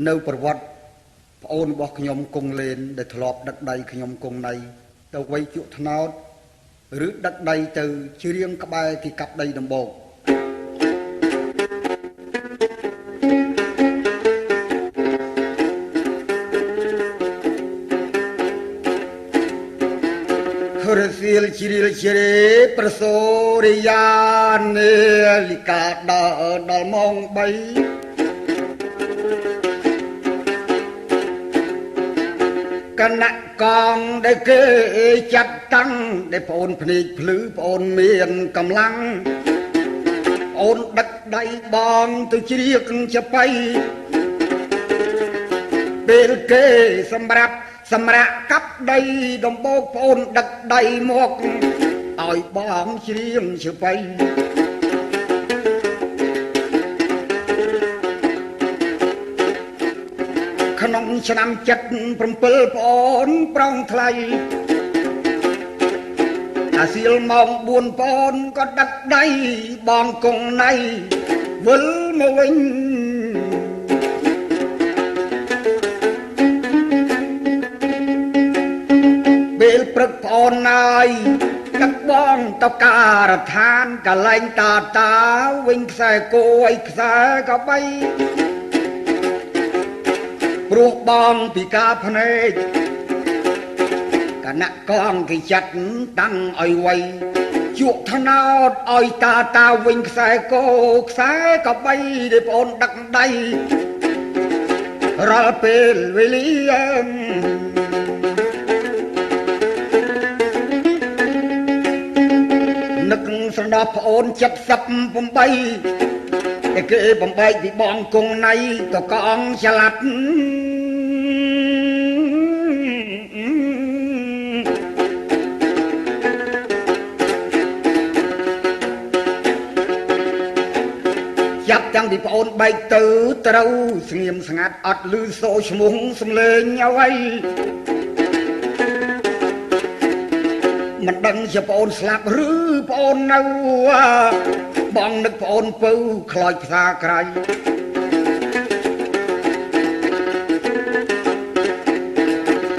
នៅប្រវត្តិប្អូនរបស់ខ្ញុំគង់លេនដែលធ្លាប់ដឹកដៃខ្ញុំគង់ណៃទៅវ័យជក់ថ្នោតឬដឹកដៃទៅជ្រៀងក្បែរទីកាប់ដីដំបូករសៀលជ្រៀលជ្រេប្រសូរិយានេលិកាដល់ម៉ោង3គណៈកងដែលគេចាត់តាំងដែលប្អូនភ្នែកភ្លឺប្អូនមានកម្លាំងប្អូនដឹកដៃបងទៅជ្រៀកចបៃពេលគេសម្រាប់កាប់ដីដំបូកប្អូនដឹកដៃមកឲ្យបងជ្រៀងចបៃក្នុងឆ្នាំ77ប្អូនប្រងថ្លៃអាសៀលម៉ោង4ប្អូនក៏ដឹកដៃបងគង់ណៃវិលមកវិញពេលព្រឹកប្អូនណាយដឹកបងទៅការដ្ឋានកន្លែងតាវិញខ្សែគោឲ្យខ្សែក៏បីព្រោះបងពីការភ្នែកគណៈកងគេចាត់តាំងឲ្យវ័យជក់ថ្នោតឲ្យតាវិញខ្សែគោខ្សែក៏បីដែលប្អូនដឹកដៃរាល់ពេលវេលានឹកស្រណោះប្អូន78តែគេបំបែកពីបងគង់ណៃក៏កងឆ្លាត់ចាប់តាំងពីប្អូនបែកទៅត្រូវស្ងៀមស្ងាត់អត់ឮសូរឈ្មោះសំលេងអ្វីមិនដឹងជាប្អូនស្លាប់ឬប្អូននៅបងនឹកប្អូនពៅខ្លោចផ្សារក្រៃ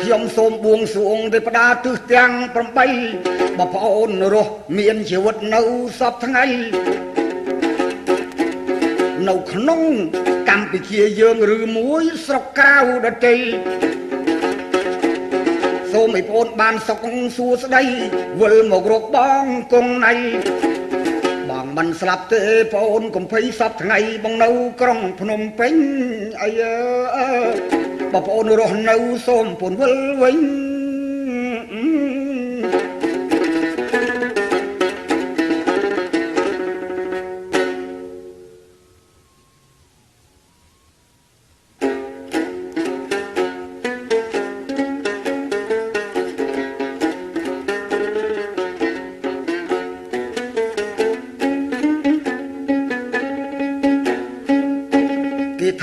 ខ្ញុំសូមបួងសួងទេវតាទិសទាំង8បើប្អូនរស់មានជីវិតនៅសពថ្ងៃនៅក្នុងកម្ពុជាយើងឬមួយស្រុកក្រៅដទៃសូមឲ្យប្អូនបានសុខសួស្តីវិលមករកបងគង់ណៃបងមិនស្លាប់ទេប្អូនកុំភ័យសពថ្ងៃបងនៅក្រុងភ្នំពេញអីបើប្អូនរស់នៅសូមពូនវិលវិញ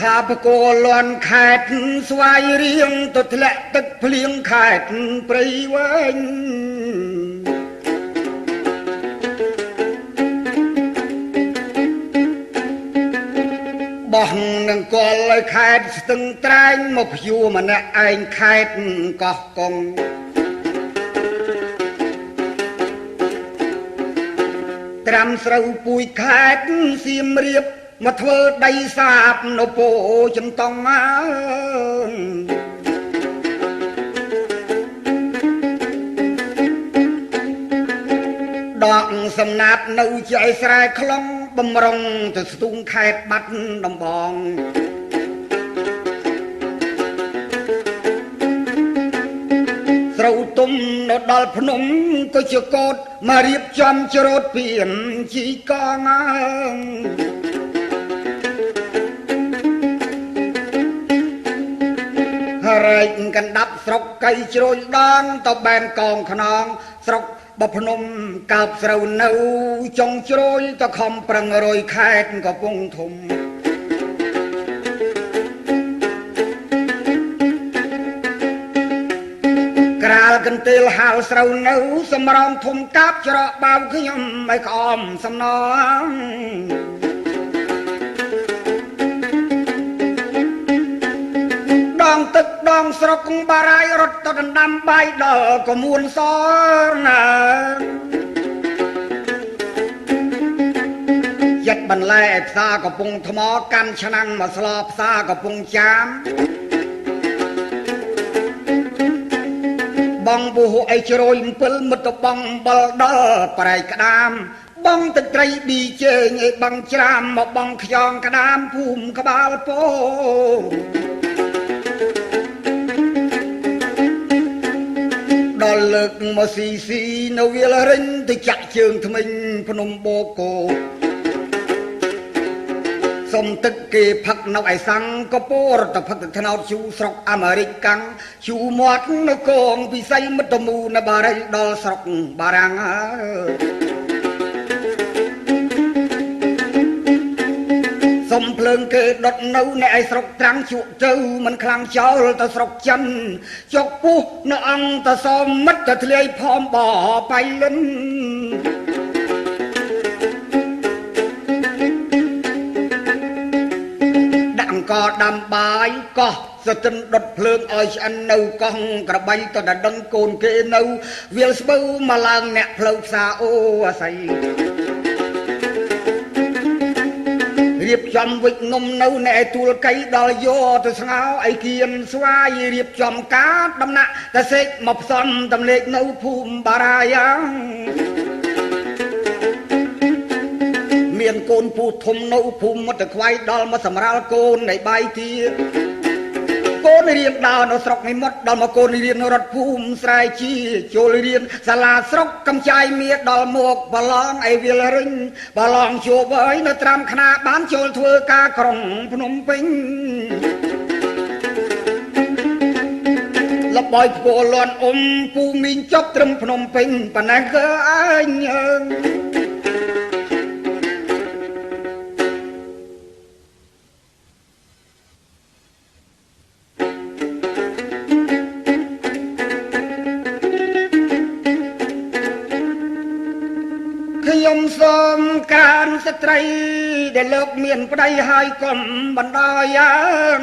ថាបកលន់ខេតស្វាយរៀងទៅធ្លាក់ទឹកភ្លៀងខេតព្រៃវែងបោះនឹងកលឲ្យខេតស្ទឹងត្រែងមកភួរម្នាក់ឯងខេតកោះកុងត្រាំស្រូវពូជខេតសៀមរាបមកធ្វើដីសាបនៅពោចំតង់មកដកសំណាបនៅជាយស្រែខ្លងបំរុងទៅស្ទូងខេត្តបាត់ដំបងស្រូវទុំនៅដល់ភ្នំក៏ជាកោតមករៀបចំច្រូតពៀនជីកងរែកកណ្ដាប់ស្រុកកៃជ្រោយដងទៅបែនកងខ្នងស្រុកបភ្នំកើបស្រូវនៅចុងជ្រោយទៅខំប្រឹងរយខេតកំពង់ធំក្រាលកន្ទេលហាលស្រូវនៅសម្រងធំកាប់ច្រកបៅខ្ញុំឲ្យក្អមសំណង រ បងស្រុកបារាយរត់ទៅដណ្ដាំបាយដល់ក៏មួនសណាยัดบันแลផ្សារកំពង់ថ្មកាន់ឆ្នាំងមកស្លផ្សារកំពង់ចាមបងពូហូអីជ្រោយ7មិត្តបងបលដល់ប្រែកក្តាមបងទឹកត្រីឌីជេងឲ្យបងច្រាមមកបងខ្យងក្តាមភូមិក្បាលពោដល់លើកមកស៊ីនៅវាលរិញទៅចាក់ជើងថ្មិញភ្នំបូកូសុំទឹកគេផឹកនៅឯសាំងកពរតផឹកថ្នោតជូស្រុកអាមេរិកកាំងជូមាត់នៅកងពិស័យមិត្តមូនៅបារីដល់ស្រុកបារាំងសុំភ្លើងគេដុតនៅในឯស្រុកត្រាំងជក់ទៅមិនខ្លាំងចោលទៅស្រុកចិនចុកពុះនៅអង្គតសមមិត្តទៅធ្លាយផមបបៃលិនក៏ដាំបាយកោះស្ទឹងដុតភ្លើងឲ្យឆ្អិននៅកោះក្របីទៅដល់ដឹងកូនគេនៅវាលស្បូវមកឡើងអ្នកផ្លូវផ្សារអូអាស័យរៀបចំវិចនំនៅនៃទួលកៃដល់យកទៅស្ងោអីគៀនស្វាយរៀបចំការដំណាក់តសេកមកផ្សំតម្លេកនៅភូមិបារាយ៉ាងមានកូនពូធំនៅភូមិមកទៅខ្វាយដល់មកសម្រាលកូននៃបាយទាកូនរៀនដើរនៅស្រុកនេះមកដល់មកកូនរៀននៅរដ្ឋភូមិស្រែជីចូលរៀនសាលាស្រុកកំចាយមៀដល់មកប្រឡងអីវាលរិញប្រឡងជួបអីនៅត្រាំខ្នាបានចូលធ្វើការក្រុងភ្នំពេញលបយពលលន់ពូមីងចប់ត្រឹមភ្នំពេញប៉ុណ្ណេះក៏អញខ្ញុំសូមកានស្ត្រីដែលលោកមានប្តីហើយកុំបណ្ដោយយ៉ាង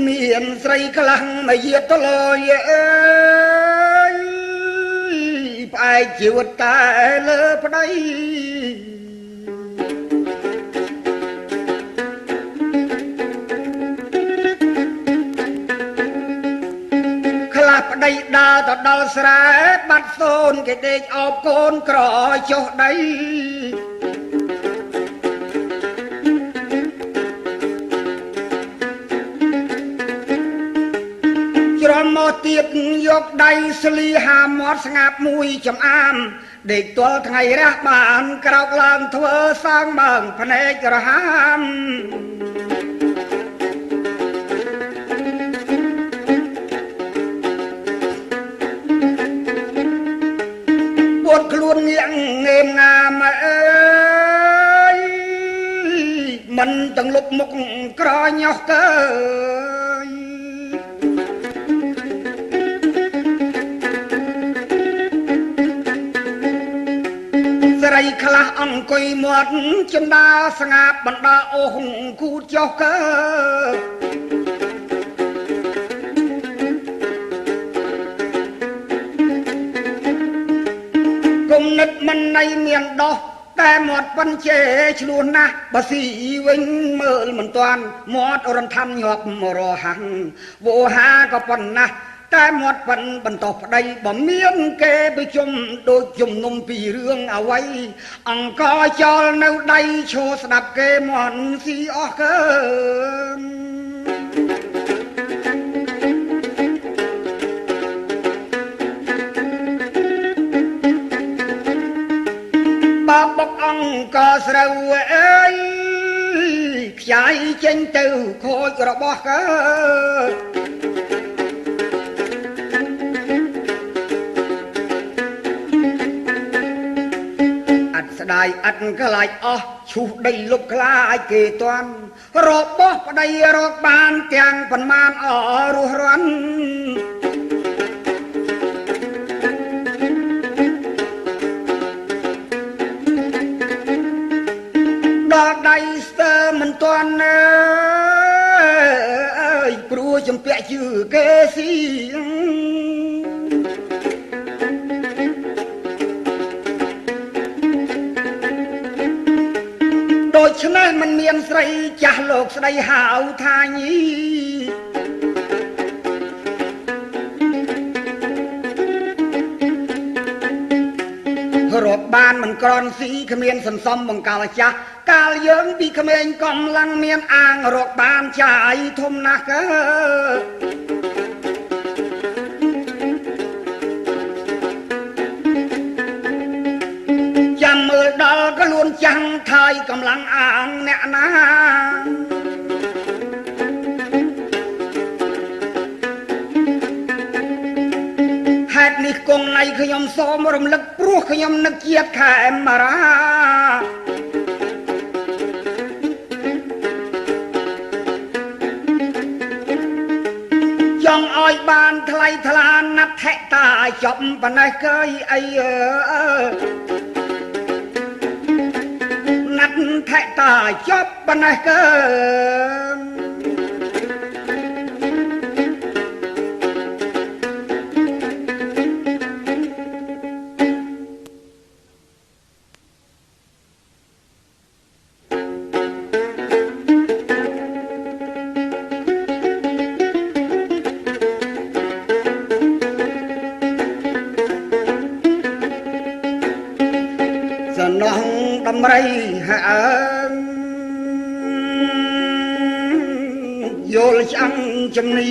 មានស្រីខ្លាំងមកយាតលយអើយផ្អែកជីវិតតែលើប្តីប្តីដើរទៅដល់ស្រែបាត់សូនគេដេកអោបកូនក្រចុះដីច្រមមកទៀតយកដៃស្លីហាមាត់ស្ងាត់មួយចំអាមដេកទាល់ថ្ងៃរះបានក្រោកឡើងធ្វើសងមើងភ្នែករហាមខ្លួនងាកងេមងាមអើយមិនទាំងលុបមុខក្រញោះកើយស្រីខ្លះអង្គុយមាត់ចិនដាស្ងាប់បណ្ដាអូសគូចុះកើគុំនិតមិនណៃមានដោះតែមាត់ប៉ុនជេឆ្លោះណាស់បើស៊ីវិញមើលមិនទាន់មាត់រំថាំញាប់រហាំងវោហាក៏ប៉ុណ្ណាស់តែមាត់ប៉ុនបន្តប្តីបើមានគេប្រជុំដូចជំនុំពីរឿងអ្វីអង្គចោលនៅដៃឈរស្ដាប់គេមន់ស៊ីអស់កើបុកអង្គស្រូវអើយខ្ចាយចេញទៅខូចរបស់កើអត់ស្ដាយអត់ក្លាចអស់ឈូសដីលុបខ្លាចគេតាន់របស់ប្តីរកបានទាំងប៉ុន្មានអរស់រាន់ ដល់ដៃស្ទើមិនទាន់អើយព្រោះចំពាក់ជឿគេស៊ីដូច្នេះមិនមានស្រីចាស់លោកស្ដីហៅថាញីរកបានមិនក្រន់ស៊ីគ្មានសន្សំបង្កាលចាស់កាលយើងពីក្មេងកំឡុងមានអាងរកបានចាយធំណាស់កើចាំមើលដល់ខ្លួនចាំងថយកំឡុងអាងអ្នកណាហេតុនេះគង់ណៃខ្ញុំសូមរំលឹកព្រោះខ្ញុំនឹកជាតិខែមរាចង់ឲ្យបានថ្លៃថ្លាណាត់ថេតាចប់ប៉ុណ្ណេះកើយអីណាត់ថេតាចប់ប៉ុណ្ណេះកើដំរីហើយល់ឆ្អឹងជំនី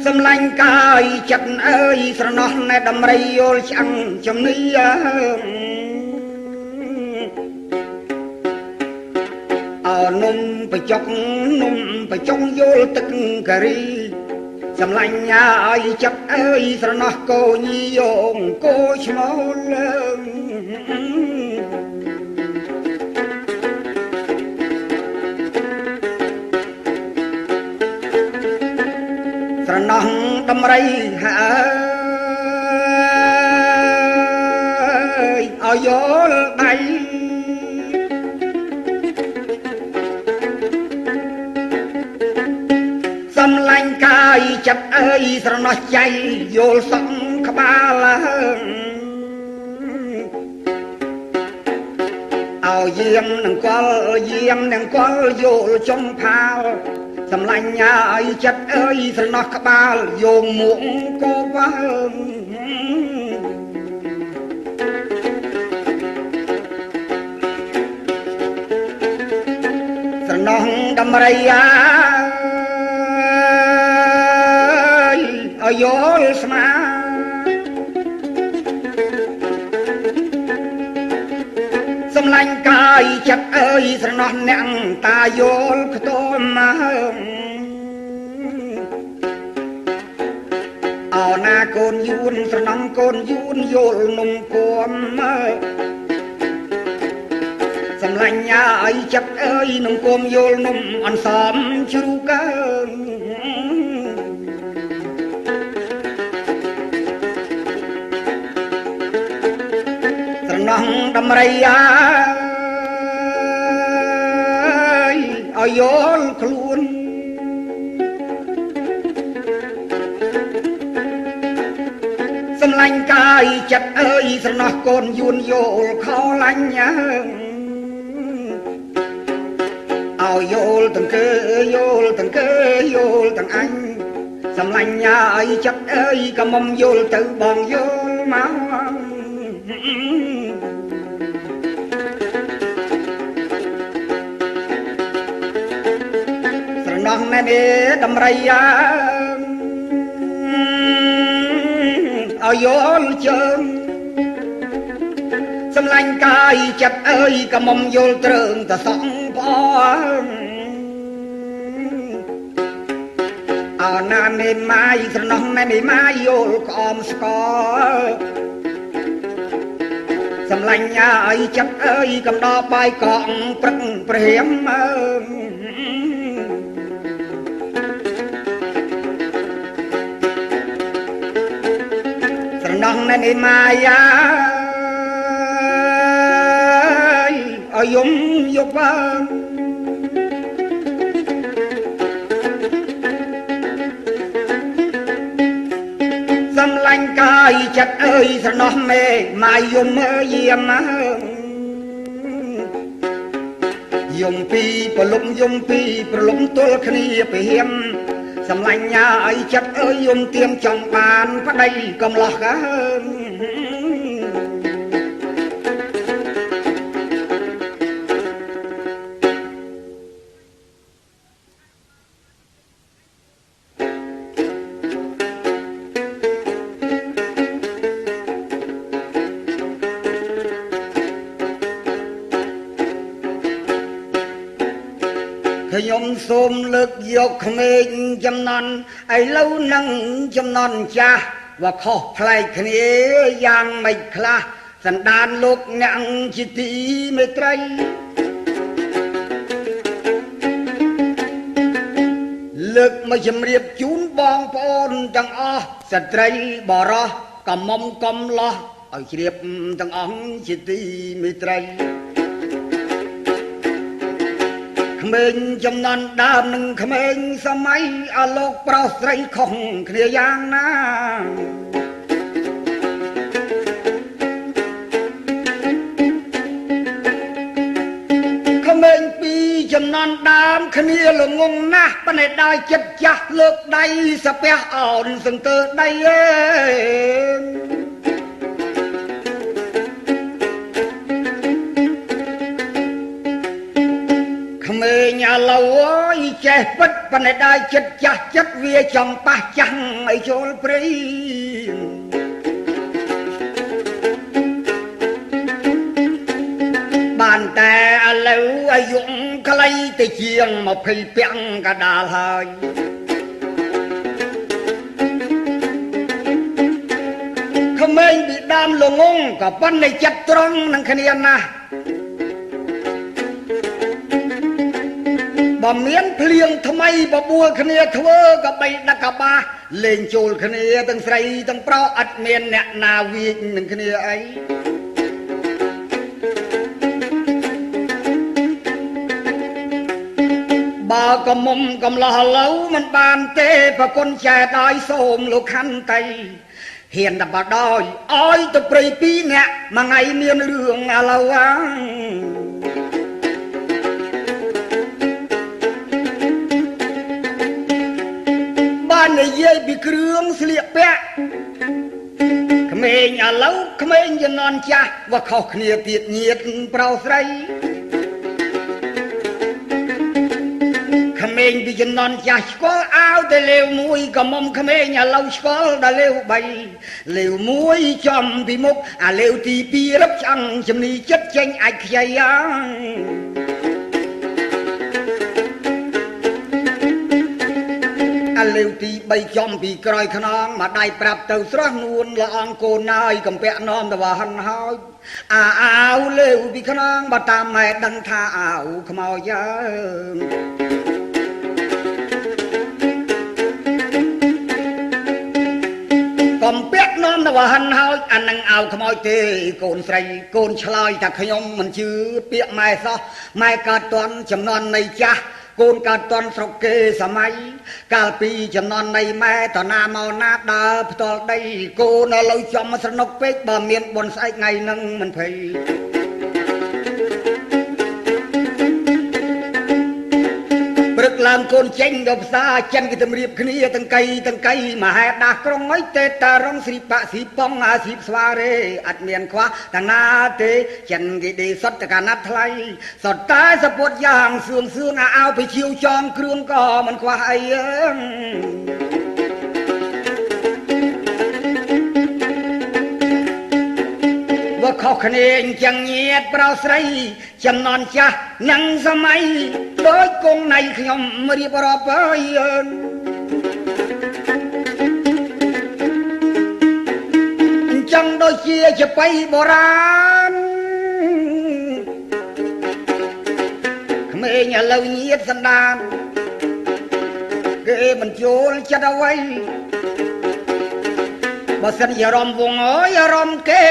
សំឡាញ់កាយចិត្តអើយស្រណោះណែដំរីយល់ឆ្អឹងជំនីអោនំបច្ចុកនំបច្ចុងយល់ទឹកការីសំឡាញ់ឲ្យចិត្តអើយស្រណោះកូនយងកូឈ្មោះលើស្រណោះដំរីហើយឲ្យយល់ដៃសំឡាញ់កាយចិត្តអើយស្រណោះใจយល់សក់ក្បាលឲ្យយាមនឹងកលយាមនឹងកលយល់ចំផាលសំឡាញ់ឲ្យចិត្តអើយស្រណោះក្បាលយោងមួកកោវ៉ាស្រណោះដំរីឲ្យយល់ស្មាសំឡាញ់កាយចិត្តអើយស្រណោះអ្នកតាយល់ខ្ទមមកអោណាកូនយួនស្រណំកូនយួនយល់នំគួមមកសំឡាញ់ឲ្យចិត្តអើយនំគួមយល់នំអន្សមជ្រូកណោះដំរីឲ្យយល់ខ្លួនសំឡាញ់កាយចិត្តអើយស្រណោះកូនយួនយល់ខលាញ់ឲ្យយល់ទាំងគេយល់ទាំងគេយល់ទាំងអញសំឡាញ់ឲ្យចិត្តអើយក៏មុំយល់ទៅបងយល់មកណោះណែដំរីឲ្យយល់ជើងសំឡាញ់កាយចិត្តអើយក៏មុំយល់ត្រឹងតសងផងអោណានេម៉ាយស្រណោះណែម៉ាយយល់ក្អមស្កសំឡាញ់ឲ្យចិត្តអើយកំដរបាយកងព្រឹកព្រាមស្រណោះណែម៉ាយា ឲ្យយំយកបានសំឡាញ់កាយចិត្តអើយស្រណោះមេម៉ាយយំយាមណាយំពីប្រលំយំពីប្រលំទល់គ្នាពីហៀមសំឡាញ់ញ៉ាឲ្យចិត្តអើយយំទៀមចង់បានប្តីកំឡោះកើខ្ញុំសូមលើកយកក្មេងចំនួនឥឡូវនឹងចំនួនចាស់ว่าខុសប្លែកគ្នាយ៉ាងម៉េចខ្លះសន្តានលោកអ្នកជាទីមេត្រីលើកមកជម្រាបជូនបងប្អូនទាំងអស់ស្ត្រីបរោះកំមុំកំឡោះឲ្យជ្រាបទាំងអង្គជាទីមេត្រីក្មេងចំនួនដើមនិងក្មេងសម័យអលោកប្រុសស្រីខុសគ្នាយ៉ាងណាក្មេងពីរចំនួនដើមគ្នាល្ងងណាស់ប៉ុន្តែដោយចិត្តចាស់លើកដៃសាពះអោនសង្កើដៃអើយក្មេងឥឡូវអើយចេះពិតប៉ុន្តែដោយចិត្តចាស់ចិត្តវាចង់ប៉ះចាំងឲ្យចូលព្រៃបានតែឥឡូវអាយុខ្លីទៅជាង20ពាំងកដាលហើយក្មេងពីដើមល្ងងក៏ប៉ុន្តែចិត្តត្រង់នឹងគ្នាណាស់បើមានភ្លៀងថ្មីបបួលគ្នាធ្វើក៏បីដឹកកបាលេងចូលគ្នាទាំងស្រីទាំងប្រុសអត់មានអ្នកណាវាចនឹងគ្នាអីបើក៏មុំកំឡោះឡូវមិនបានទេប្រគុណចែកឲ្យសូមលោកខន្តីហ៊ានតែបដោយឲ្យទៅព្រៃពីរអ្នកមួយថ្ងៃមានរឿងឥឡូវបាននិយាយពីគ្រឿងស្លៀកពាក់ក្មេងឥឡូវក្មេងជំនាន់ចាស់ว่าខុសគ្នាទៀតញាតប្រុសស្រីក្មេងពីជំនាន់ចាស់ស្គាល់អាវតែលេវមួយក៏មុំក្មេងឥឡូវស្គាល់ដល់លេវ3លេវមួយចំពីមុខអាលេវទី2រឹបឆ្អឹងជំនីចិត្តចេញអាចខ្ចីអាលេវទី3ចំពីក្រោយខ្នងមកដៃប្រាប់ទៅស្រស់នួនល្អងកូនណាយកំពាក់នាំទៅវ៉ាហិនហើយអាវលេវពីខ្នងបើតាមម៉ែដឹងថាអាវខ្មោចយើងកំពាក់នាំទៅវ៉ាហិនហើយអានឹងអាវខ្មោចទេកូនស្រីកូនឆ្លើយថាខ្ញុំមិនជឿពាក្យម៉ែសោះម៉ែកើតតន់ចំនួននៃចាស់កូនកើតតន់ស្រុកគេសម័យកាលពីចំនួននៃម៉ែតណាមកណាដើរផ្ទាល់ដីកូនឥឡូវចំស្រណុកពេកបើមានបុណ្យស្អែកថ្ងៃនឹងមិនភ័យព្រឹកឡើងកូនចេញដល់ផ្សារចិនគេទម្រាបគ្នាទាំងកៃមហេដាស់ក្រុងអីទេតារងស្រីបាក់ស្រីប៉ងអាស្រីស្វារេអត់មានខ្វះទាំងណាទេចិនគេដេសុតតកាណាត់ថ្លៃសុតតែសពុតយ៉ាងសឿងអាវពីជាវចងគ្រឿងក៏មិនខ្វះអីว่าខុសគ្នាអញ្ចឹងញាតប្រុសស្រីចំនួនចាស់នឹងសម័យដូចគង់នៃខ្ញុំរៀបរាប់ហើយអញ្ចឹងដូចជាចបៃបុរាណក្មេងឥឡូវញាតសន្តានគេបញ្ចូលចិត្តអ្វីបើសិនជាអារម្មណ៍វងអើយអារម្មណ៍គេ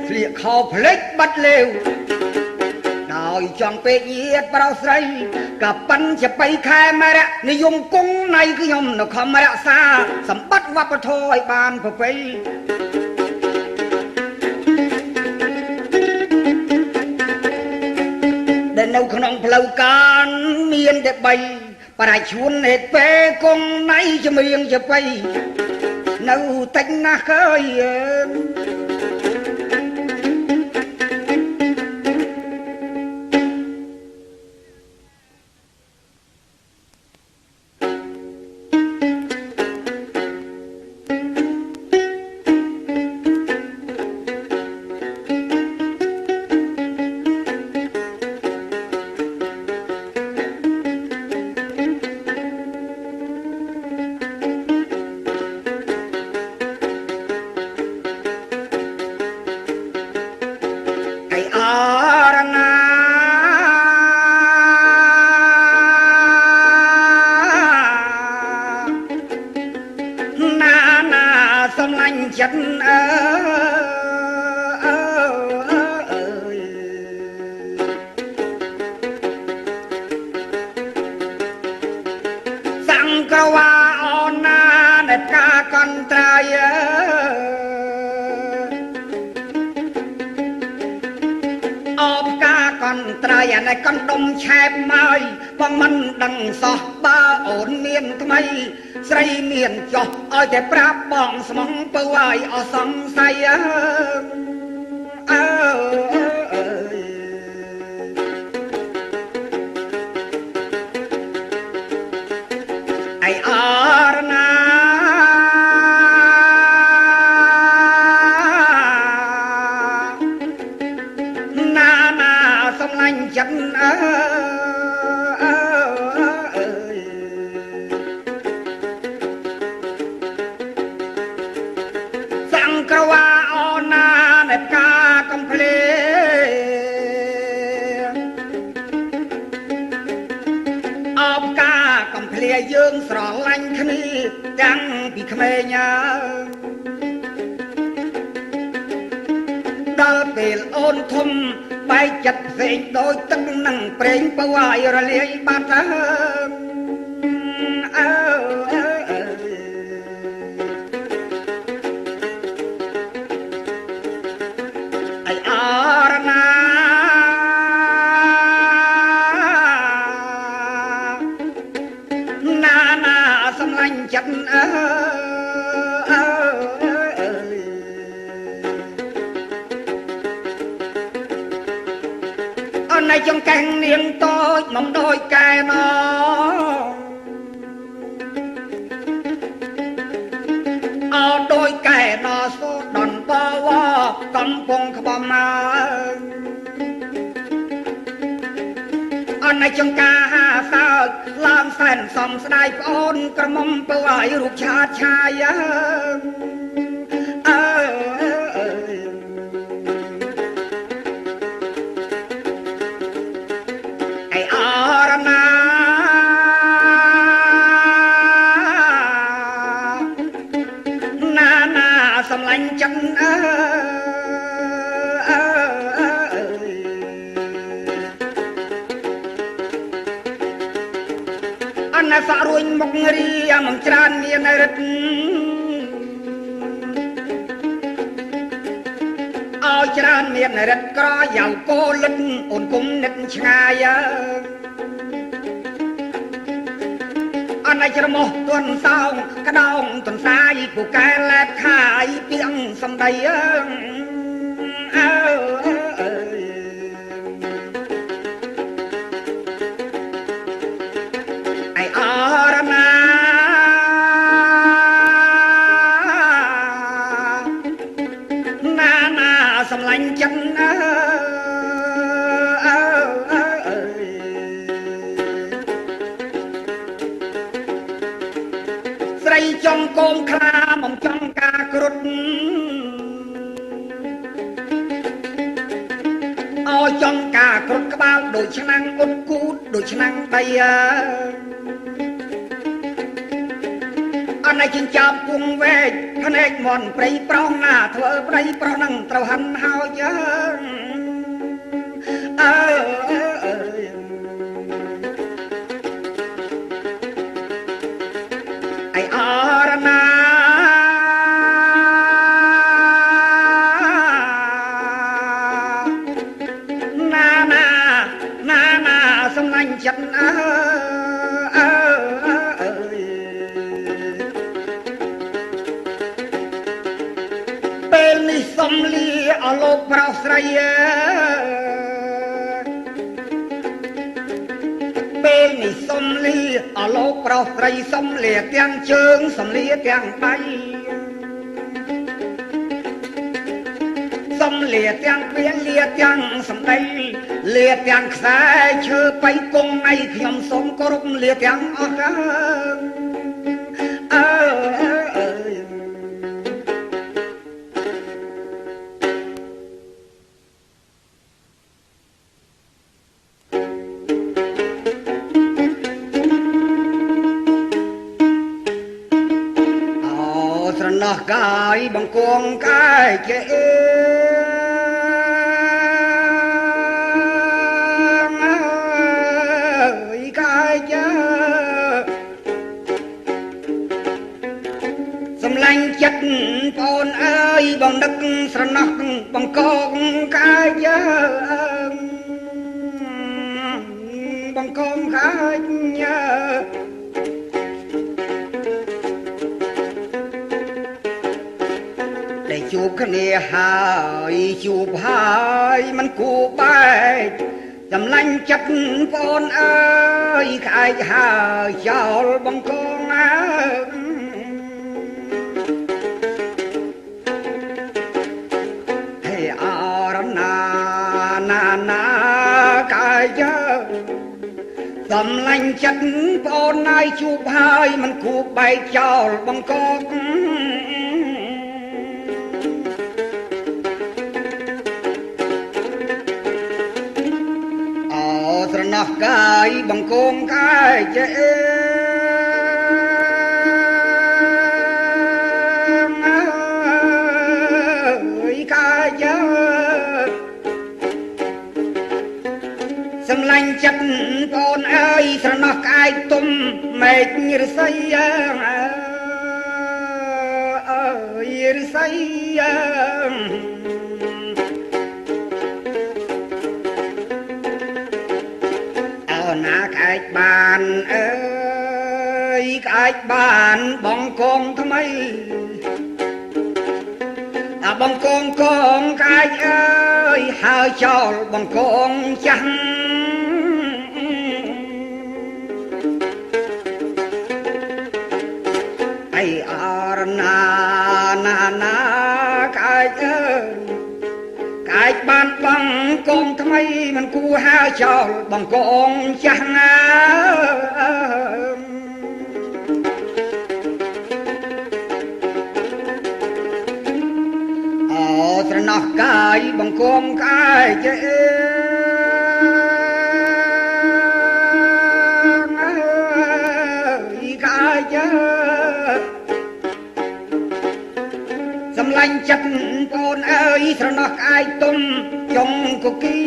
ស្លៀក ខោផ្លេចបាត់លេវដោយចង់ពេកញាតប្រោស្រីក៏ប៉ិនជា3ខែមរៈនិយមគង់ណៃខ្ញុំនៅខំរក្សាសម្បត្តិវប្បធម៌ឲ្យបានប្រពៃដែលនៅក្នុងផ្លូវកានមានតែ3បរាជួនហេតុពេលគង់ណៃចម្រៀងជាបៃនៅតិចណាស់កើយកណ្ដុំឆែបមកបងមិនដឹងសោះបើអូនមានថ្មីស្រីមានចោះឲ្យតែប្រាប់បងស្មងពៅឲ្យអស់សង្ស័យអីអរណាសំឡាញ់ចិត្តសង្ក្រវាអូនណានៃផ្កាកំភ្លេអបផ្កាកំភ្លេយើងស្រឡាញ់គ្នាតាំងពីក្មេងដល់ពេលអូនធំបែកចិត្តផ្សេងដូចទឹកនឹងប្រេងពៅឲ្យរលាយបាត់អីអរណាណាសំឡាញ់ចិត្តในจงแกงเนียงโตมองโดยแกนอเอาโดยแกนอโซดอนปวกำปงขบมาอันในจงกาหาสาวลามแสนสมสดายปอนกระมมเปื่อยรูปชาชายសំឡាញ់ចិត្តអនសរួញមុខរីមិនច្រើនមានរិទ្ធឲ្យច្រើនមានរិទ្ធក្រយ៉ាងគោលិតអូនគុំនិតឆ្ងាយអនច្រមុះទន់សោងក្តោងទន្សាយពូកែលែបខាយពីងសំដីអីអរណាសំឡាញ់ចិត្តស្រីចង់កូនខ្លាមិនចង់ការគ្រុតអោចង់ការគ្រុតក្បាលដូចឆ្នាំងអ៊ុតគូតដូចឆ្នាំងដីអន ឯចិញ្ចាំពុងវែកភ្នែកមន់ព្រៃប្រងណាធ្វើព្រៃប្រោះនឹងត្រូវហាន់ហើយអើឯអរណាសំឡាញ់ចិត្តពេលនេះសំលាអលោកប្រោសស្រីពេលនេះសំលាអលោកប្រោសស្រីសំលាទាំងជើងសំលាទាំងដៃសំលាទាំងពៀនលាទាំងសំដីលាទាំងខ្សែឈើបៃគង់នៃខ្ញុំសូមគោរពលាទាំងអស់ស្រណោះកាយបង្គំកាយចេសំឡាញ់ចិត្តបងអើយបងដឹកស្រណោះបងកងកាយបងកងកាយได้จูบគ្នាហើយจูបហើយมันគូបែកចំឡាញ់ចិត្តបងអើយក្អែកហើយចោលបងកងអើអរណាណាកាយសំឡាញ់ចិត្តបងណាយជួបហើយមិនគួរបែកចោលបង្កកអស្រណោះកាយបង្គំកាយចេសំឡាញ់ចិត្តបងអើយស្រណោះកាយទុំមេឃរស័យអើយរស័យអើណាក្អែកបានអើយក្អែកបានបងកងថ្មីបងកងកងកាយអើយហើយចោលបងកងចាស់អរណាណាកាយអើយកាយបានបងកងថ្មីមិនគួរហើចោលបងកងចាស់ណាស្រណោះកាយបង្គំកាយចេកាយសំឡាញ់ចិត្តបងអើយស្រណោះកាយទុំចុងកគី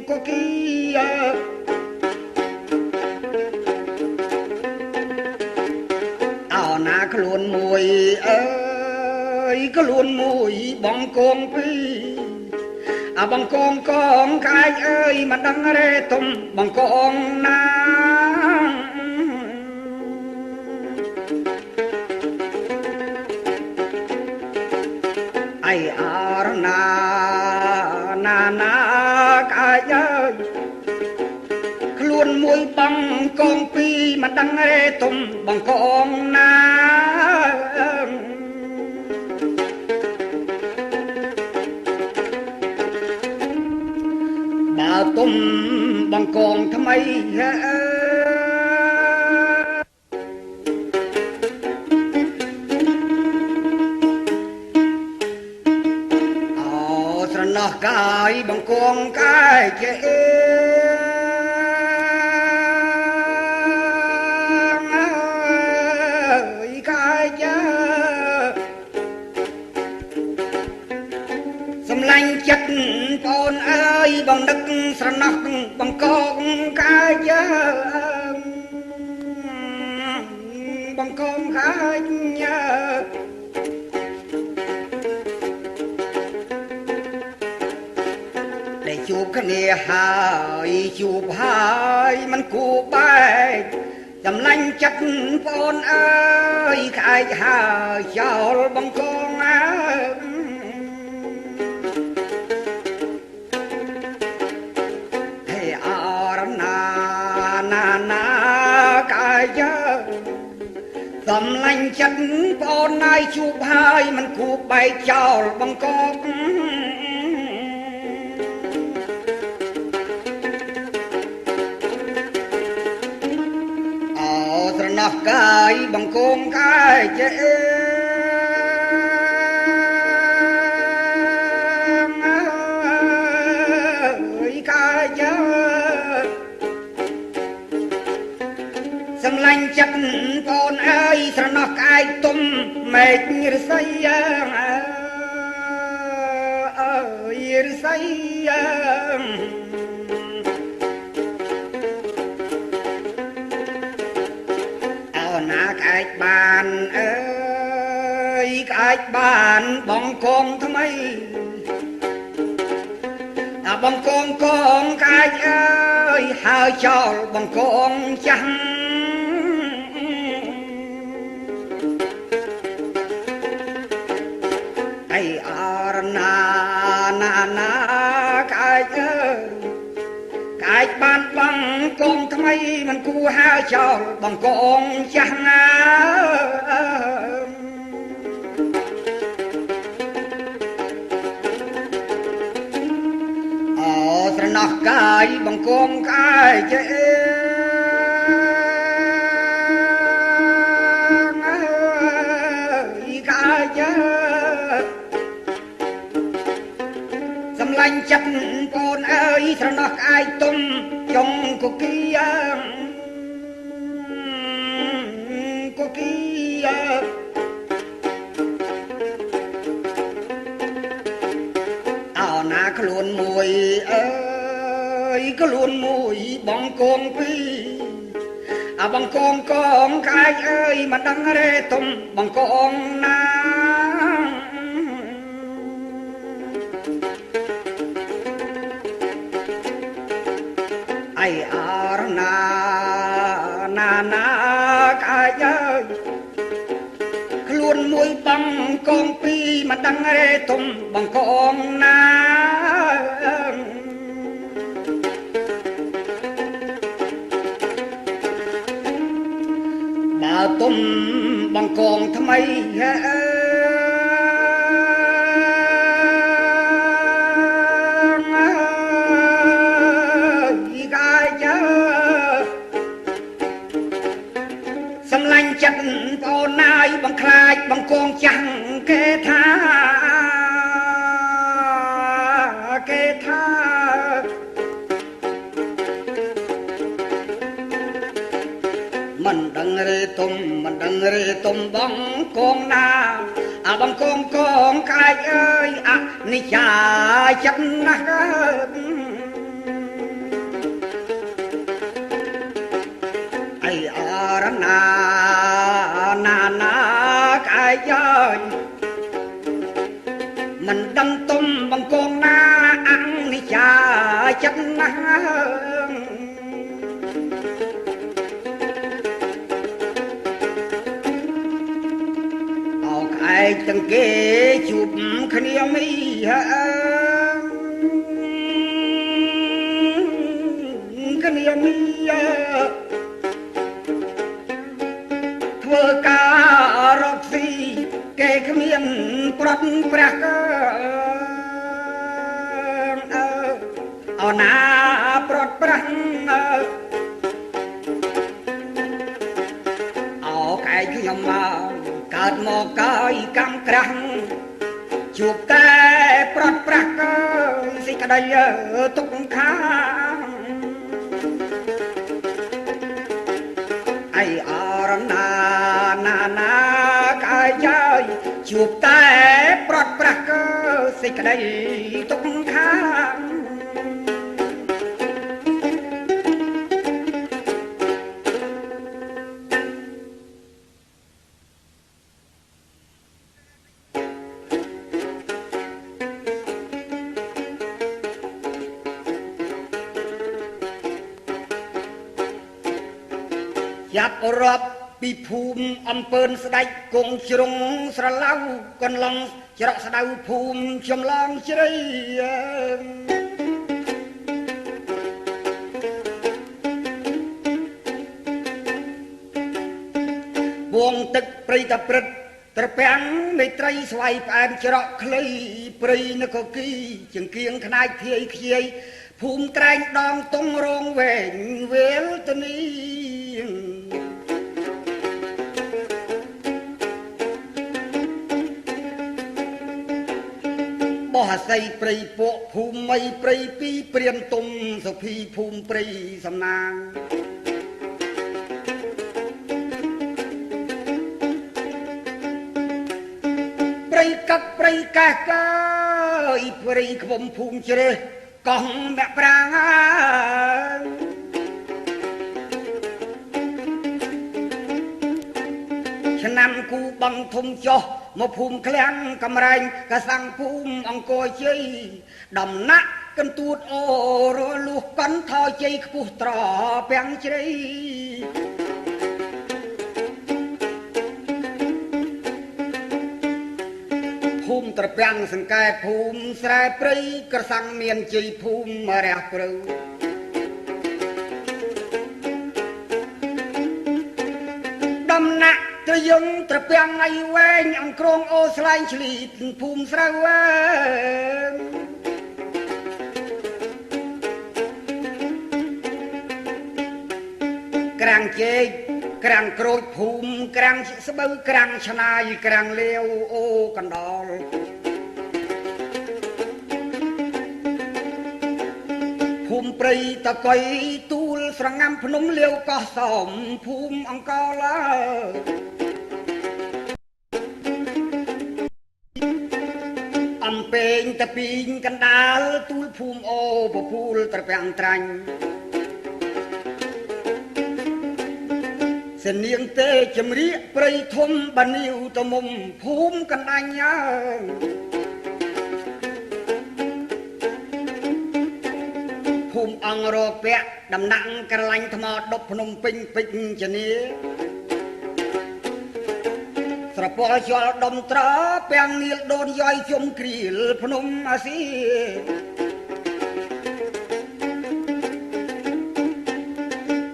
កគីណាខ្លួនមួយអើយខ្លួនមួយបងកងពីរបងកងកងកាយអើយមិនដឹងរេទុំបងកងណាអរណាកាយអើយខ្លួនមួយបងកងពីរមិនដឹងរេទុំបងកងណាបើទុំបងកងថ្មីស្រណោះកាយបងកងកាយចេ bằng con cái bằng con cái để chụp cái này hai chụp hai mình cụ bài dầm lanh chắc con ơi khai hà chào bằng con hey na na na cái dầm lanh chắc con ai chụp hai mình cụ bài chào bằng con nọc cái bằng con cái chế cái chế xâm lanh chắc con ơi sao nọc cái tôm mệt như say ơi say cái bàn ơi cái bàn bong con thằng mấy bong con cái ơi hai cho bong con trắng cái na cái cái bàn bằng con thằng mấy mình cu hai cho bằng con trắng nọc cái bằng con cái chế cái chế dầm lanh chắc con ơi sao nọc ai tôm trong cô kia tao na luôn mùi có luôn mùi bong con quý bằng con cái ơi mà đăng rê tôm bằng con na ai na cái ơi luôn mùi bằng con quý mà đăng rê tôm bằng con na tôm bằng con thằng mấy cái xâm lanh chắc con ai bằng khai bằng con chẳng kê tha mình đăng rê tôm bằng con na bằng con cái ơi ni cha chắc na ai na cái ơi mình đăng tôm bằng con na ăn ni cha chắc na ai từng kế chụp khnia mi khnia mi thưa ca rọc gì kê khmien prat prak na prat prak cái nhomកើតមកកាយកម្មក្រាស់ជួបតែប្រត់ប្រាស់សេចក្តីទុកខាអីអរណាកាយជួបតែប្រត់ប្រាស់សេចក្តីទុកខា យ៉ាប់រាប់ពីភូមិអំពើស្ដេចគង់ជ្រុងស្រឡៅកន្លងច្រកស្ដៅភូមិចំឡងជ្រៃវងទឹកព្រៃតាព្រឹត្តត្រពាំងនៃត្រីស្វាយផ្អែមច្រកខ្លីព្រៃនគរគីចង្គៀងខ្នាយធាយខ្ជាយភូមិក្រែងដងតុងរងវែងវេលតនីបោះអាស័យព្រៃពួកភូមិមីព្រៃពីរព្រានទុំសុភីភូមិព្រៃសំណាងព្រៃកាក់ព្រៃកែកើយព្រៃខ្វុំភូមិជ្រេះកោះអ្នកប្រាងឆ្នាំគូបងធំចោះមកភូមិឃ្លាំងកំរែងកសាំងភូមិអង្គរជ័យដំណាក់កន្ទួតអូរលុះកន់ថយជ័យខ្ពស់ត្រពាំងជ្រៃភូមិត្រពាំងសង្កែភូមិស្រែព្រៃក្រសាំងមានជ័យភូមិរះព្រៅដំណាក់ត្រយងត្រពាំងអីវែងអង្គរងអូស្លែងឆ្លីភូមិស្រូវក្រាំងជែកក្រាំងក្រូចភូមិក្រាំងស្បូវក្រាំងឆ្នាយក្រាំងលាវអូកណ្ដោលភូមិព្រៃតកុយទូលស្រងាំភ្នំលាវកោះសំភូមិអង្គរឡើអំពេងតពីងកណ្ដាលទូលភូមិអូពពូលត្រពាំងត្រាញ់សនាងទេជំរាកព្រៃធំបានីវតមុំភូមិកណ្ដាញ់ភូមិអង្គរពៈដំណាក់ក្រឡាញ់ថ្មដប់ភ្នំពេញពេជ្រជនីស្រពលជលដុំត្រពាំងនីលដូនយ៉យជុំគ្រីលភ្នំអាស៊ី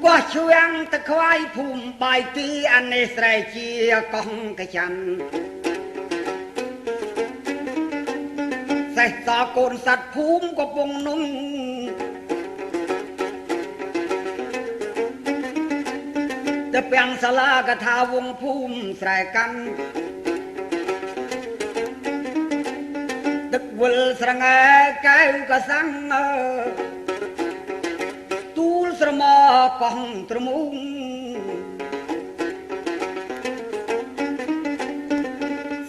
កោះឈៀងតខ្វាយភូមិបាយទីអានេះស្រែជាកោះកចាន់សេះតកូនសัตว์ភូមិកំពង់នំតពាំងសាលាកថាវងភូមិស្រែកាន់ទឹកវិលស្រងែកែវកសាំងទូលស្រមកោះត្រមុង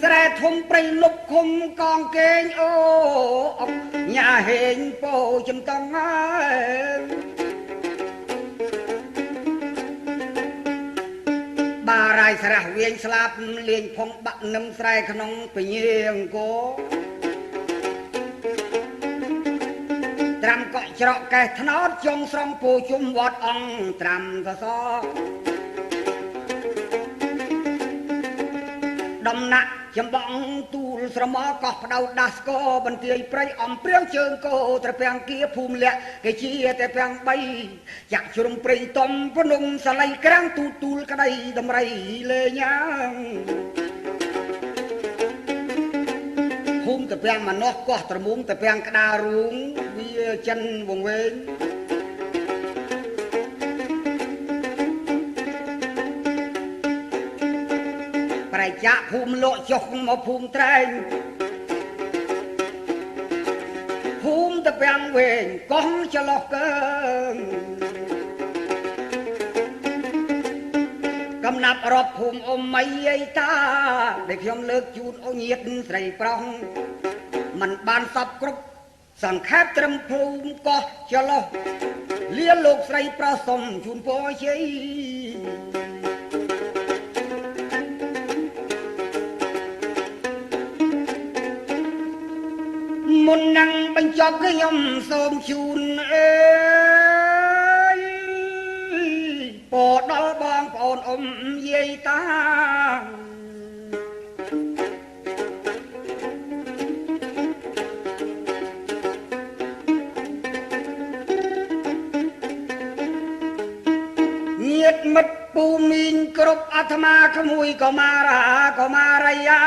ស្រែធំព្រៃលុបឃុំកងកេងអូអុកញ៉ាហេងពោចំតងបារាយស្រះវៀងស្លាប់លេងផងបាក់នឹមស្រែក្នុងពញាអង្គត្រាំកក់ច្រកកែថ្នោតជុំស្រងពូជុំវត្តអង្គត្រាំសសដំណាក់ចំបងទូលស្រមកោះផ្ដៅដាស់កបន្ទាយព្រៃអំព្រាងជើងគោត្រពាំងគៀភូមិលក្ខគេជាតែពាំង3ចាក់ជ្រុំព្រៃតំភ្នំសលៃក្រាំងទូលក្ដីដំរីលេងភូមិត្រពាំងមនោះកោះត្រមុំត្រពាំងក្តាររូងវាចិនវងវែងប្រៃចាក់ភូមិលក់ចុះមកភូមិត្រែងភូមិត្រពាំងវែងកោះចន្លោះកើកំណាប់រាប់ភូមិអ៊ំម៉ៃយាយតាដែលខ្ញុំលើកជូនអូញាតស្រីប្រុសមិនបានសពគ្រប់សង្ខេបត្រឹមភូមិកោះចន្លោះលាលោកស្រីប្រុសសុំជូនពរជ័យមុននឹងបញ្ចប់ខ្ញុំសូមជូនអើយពរដល់បងប្អូន នអ៊ំយាយតាញាតិមិត្តពូមីងគ្រប់អាត្មាក្មួយក៏មារាយា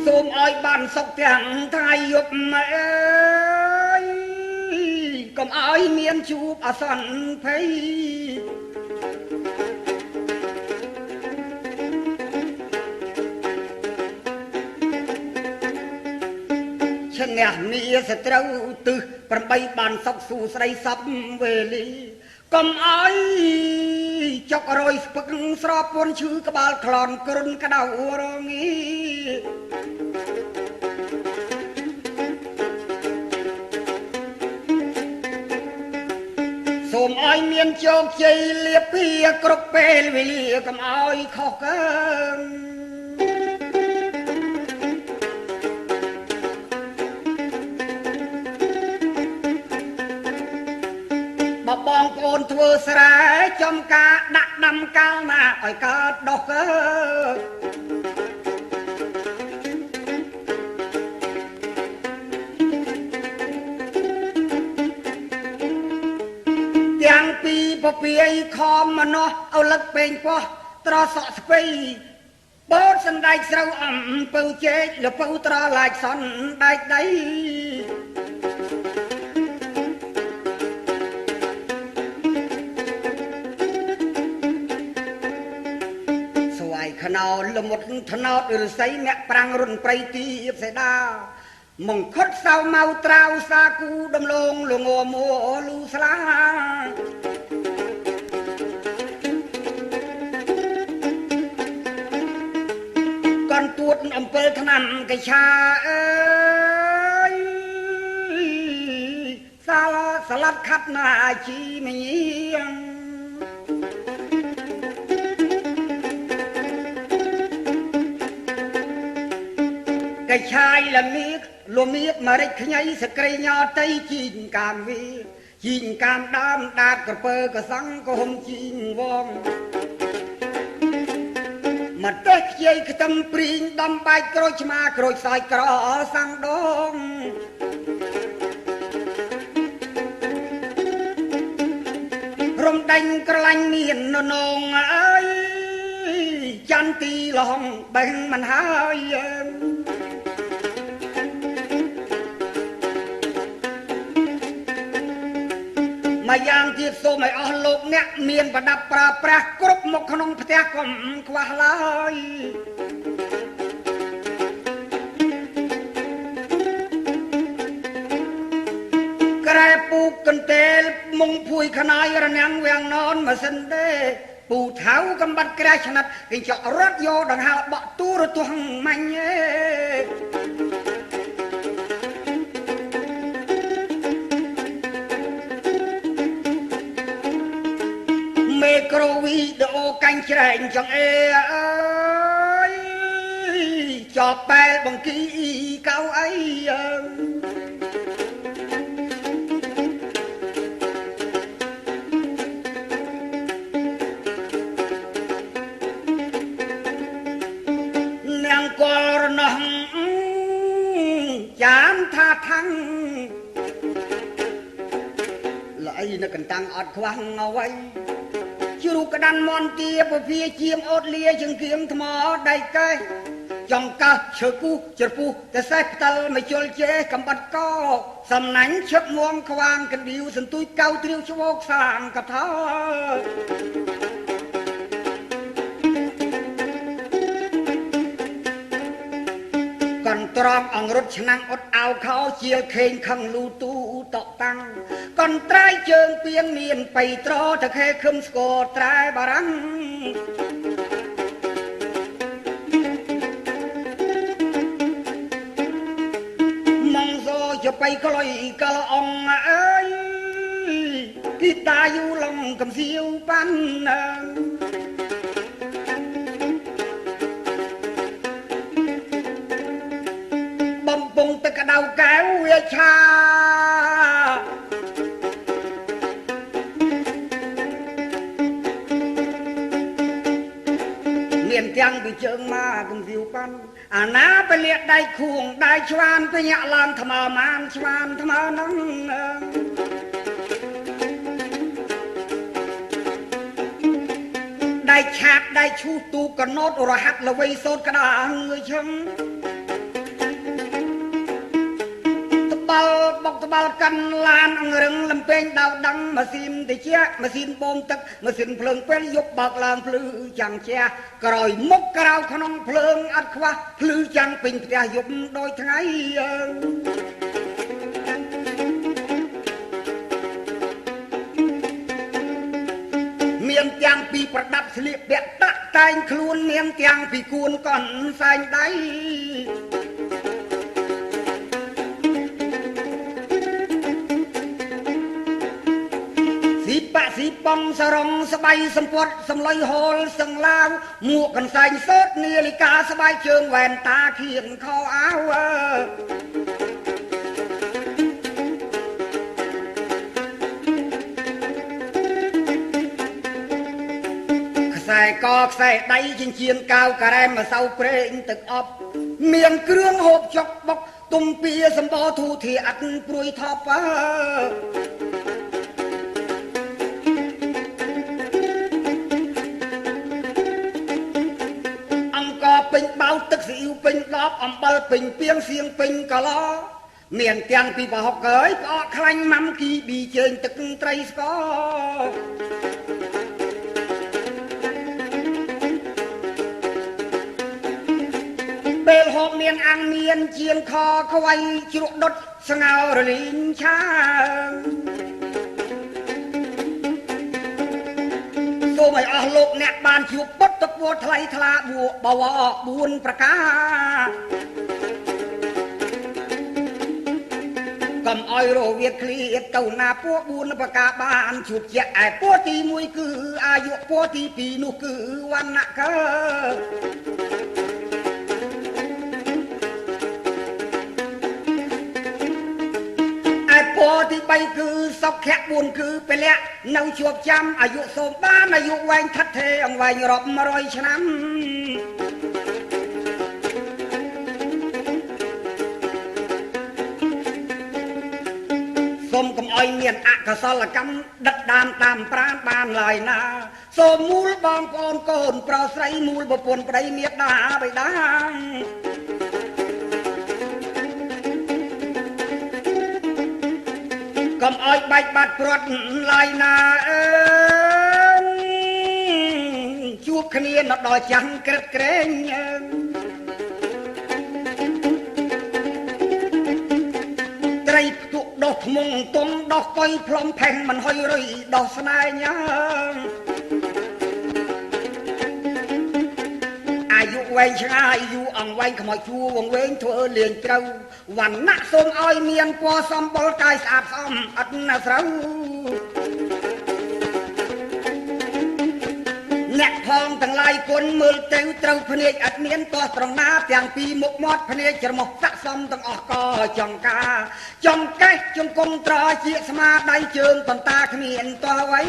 សូមឲ្យបានសុខទាំងថ្ងៃយប់អើយកុំឲ្យមានជួបអសន្នភ័យឈ្នះមាសត្រូវទិស8បានសុខសួស្ដីសពវេលាកុំឲ្យចុករយស្ពឹកស្រពន់ឈឺក្បាលក្លន់គ្រុនក្តៅរងាសូមឲ្យមានជោគជ័យលាភាគ្រប់ពេលវេលាកុំឲ្យខុសកើបងប្អូនធ្វើស្រែចំការដាក់ដាំកាលណាឲ្យកើតដុះកើទាំងពីពពាយខំមនោះឲ្យលឹកពេងពោះត្រសក់ស្ពៃបោតសណ្ដែកស្រូវអំពៅជែកលពៅត្រឡាចសនដែកដីខ្នោលមុតថ្នោតឫស្សីអ្នកប្រាំងរុនព្រៃទីផ្សេដាមង្ឃុតសៅម៉ៅត្រាវសាគូដំឡងលងមួលូស្លាកនទួតអំពិលថ្នាំកឆាអើយសាឡាត់ខាត់ណាជីមញៀងកឆាយលមៀកមរិចខ្ញីសក្រីញ៉តៃជីងកាមវីជីងកាមដើមដាតក្រពើកសង្កហុំជីងវងមកទេខ្ជិយខ្ទឹមព្រីងដំបាច់ក្រូចឆ្មាក្រូចសើចក្រសាំងដងរំដេញក្រឡាញ់មានននងអើយចន្ទទីលហងបេះមិនហើយមកយ៉ាងទៀតសូមឲ្យអស់លោកអ្នកមានប្រដាប់ប្រើប្រាស់គ្រប់មុខក្នុងផ្ទះកុំខ្វះឡើយក្រែពូកកន្ទេលមុងភួយខ្នាយរនាំងវាំងននម៉ាស៊ីនទេពូថៅកំបាត់ក្រាស់ឆ្និតគេចរត់យកដង្ហើបក់ទូរទស្សន៍មាញ់មេក្រូវីដេអូកាញ់ច្រែងចង្អេអើយចប់បែលបង្គីកៅអីនាងកលរណោះចាមថាថាំងលអីនៅកន្តាំងអត់ខ្វះអ្វីជ្រូកក្តាន់មន់ទាពភាជាមអូតលាចង្គៀមថ្មដៃកេះចង្កោះឈើគូជ្រពុះតែសេះផ្ទិលមកជុលជេកំបាត់កសំណាញ់ឈឹបងំខ្វាងកណ្ដៀវសន្ទួយកៅត្រាវឆ្វោកសាងកថាកន្ត្រងអង្រុតឆ្នាំងអត់អោខោជាលខេងខឹងលូទូតតាំងកន្ត្រៃជើងពៀនមានបៃត្រតខេខឹមស្គរត្រែបារាំងម៉ងសចបៃក្លុយកលអងអើយគីតាយូឡងកំសៀវប៉ាន់បំព ងទឹកកដៅកែវវាឆាមានទាំងពីជើងមកកំស៊ីវប៉ាន់អាណាទៅលាកដៃខួងដៃឆ្វានទៅញាក់ឡើងថ្មើម៉ានឆ្វានថ្មើនឹងដៃឆាបដៃឈូសទូកណូតរហាត់ល្វីសោតក្តារងើយឈឹងបុកត្បាល់កាន់ឡានអង្រឹងលំពេងដៅដឹងម៉ាស៊ីនតិចម៉ាស៊ីនបូមទឹកម៉ាស៊ីនភ្លើងពេលយប់បើកឡើងភ្លឺចាំងជះក្រោយមុខក្រៅក្នុងភ្លើងអត់ខ្វះភ្លឺចាំងពេញផ្ទះយប់ដូចថ្ងៃមានទាំងពីប្រដាប់ស្លៀកពាក់តាក់តែងខ្លួនមានទាំងពីគួនកន់សែងដៃស៊ីប៉ងសរងស្បៃសម្ពត់សំឡុយហូលសឹងឡាវមួកកន្សែងសតនាឡិកាស្បែកជើងវ៉ែនតាខៀនខោអាវខ្សែកខ្សែដៃចិញ្ចៀនកៅការ៉ែមម្សៅប្រេងទឹកអប់មានគ្រឿងហូបចុកបុកទុំពៀសម្បោធូធាអត់ព្រួយថប់ពេញបៅទឹកស៊ីអ៊ូពេញដបអំបិលពេញពីងសៀងពេញកឡមានទាំងពីប្រហុកកើយផ្អកខ្លាញ់ម៉ាំគីប៊ីជើងទឹកត្រីស្ករពេលហូបមានអាំងមានជាងខខ្វៃជ្រក់ដុតស្ងោរលីងឆាសូមឲ្យអស់លោកអ្នកបានជួបពុតទឹកពួតថ្លៃថ្លាបួបវ4ប្រការកុំឲ្យរវាឃ្លៀតទៅណាពួក4ប្រការបានជួបជាក់ឯពួកទី1គឺអាយុពួកទី2នោះគឺវណ្ណៈកើទី3គឺសុខៈ4គឺពលៈនៅជួបចាំអាយុសូមបានអាយុវែងថិតថេរអង្វែងរាប់100ឆ្នាំសូមកុំឲ្យមានអកុសលកម្មដិតដាមតាមប្រាណបានឡើយណាសូមមូលបងប្អូនកូនប្រុសស្រីមូលប្រពន្ធប្តីមេត្តាបិតាកុំឲ្យបាច់បាត់ព្រាត់ឡើយណាជួបគ្នានៅដល់ចាំងក្រឹតក្រែងត្រីផ្ទុកដោះធ្មងទងដោះកុយផ្លុំផេះមិនហុយរុយដោះស្នែងអាយុវែងឆ្ងាយយូរអង្វែងខ្មោចជួវងវែងធ្វើលៀងត្រូវវណ្ណៈសូមឲ្យមានពណ៌សម្បុរកាយស្អាតស្អំអត់ណាស្រូវអ្នកផងទាំងឡាយគុណមើលទៅត្រូវភ្នែកអត់មានទាស់ត្រង់ណាទាំងពីមុខមាត់ភ្នែកច្រមុះស័កសមទាំងអស់ក៏ចង្ការចង្កេះជង្គង់ត្រជាស្មាដៃជើងតន្តាគ្មានទាស់អ្វី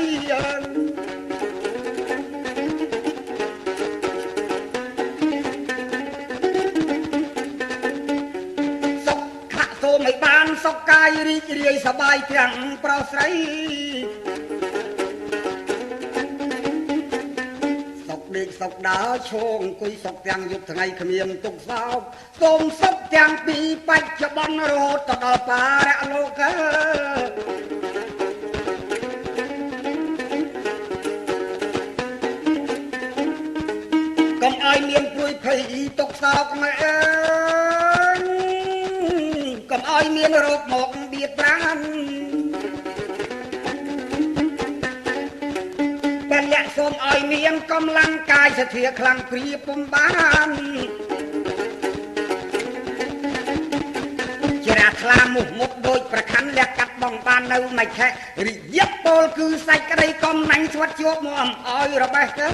មិនបានសុខកាយរីករាយសប្បាយទាំងប្រុសស្រីសុខដេកសុខដើរឈោងអង្គុយសុខទាំងយប់ថ្ងៃគ្មានទុកសោកសូមសុខទាំងពីបច្ចុប្បន្នរហូតដល់បរលោកកុំឲ្យមានព្រួយភ័យទុកសោកម៉ែអើយកុំឲ្យមានរោគមកបៀតប្រាណពលៈសូមឲ្យមានកម្លាំងកាយសទ្ធាខ្លាំងព្រាពុំបានជ្រះថ្លាមុខមុខដូចប្រខ័ណ្ឌលះកាត់បងបាននៅមិនខែរិយពលគឺសាច់ក្តីកំណាញ់ស្វាត់ជួបមកឲ្យរបេះទៅ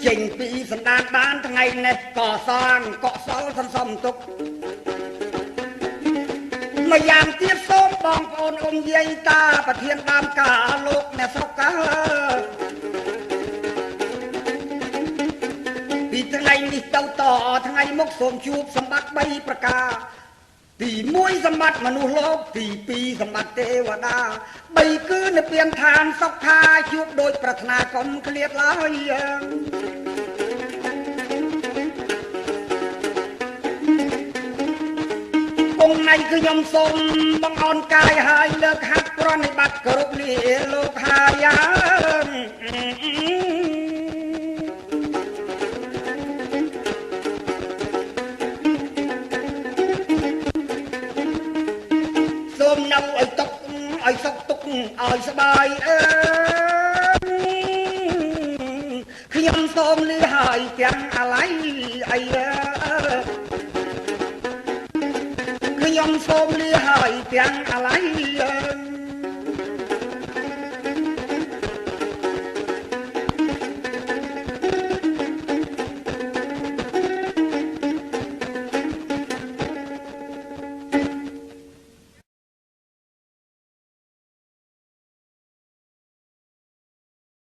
ចេញពីសម្ដានបានថ្ងៃនេះក៏សាងកក់សល់សន្សំទុកម្យ៉ាងទៀតសូមបងប្អូនអ៊ំយាយតាប្រធានដើមការលោកអ្នកស្រុកកាពីថ្ងៃនេះទៅតថ្ងៃមុខសូមជួបសម្បត្តិ3ប្រការទី1សម្បត្តិមនុស្សលោកទី2សម្បត្តិទេវតា3គឺនិព្វានឋានសុខថាជួបដោយប្រាថ្នាកុំឃ្លាតឡើយអង្គណៃគឺខ្ញុំសូមបងអូនកាយហើយលើកហាត់ប្រណិប័តគោរពលាលោកហើយសូមនៅឲ្យទុកឲ្យសុខទុកឲ្យសបាយខ្ញុំសូមលាហើយទាំងអាឡ័យអីខ្ញុំសូមលាហើយទាំងអាឡ័យ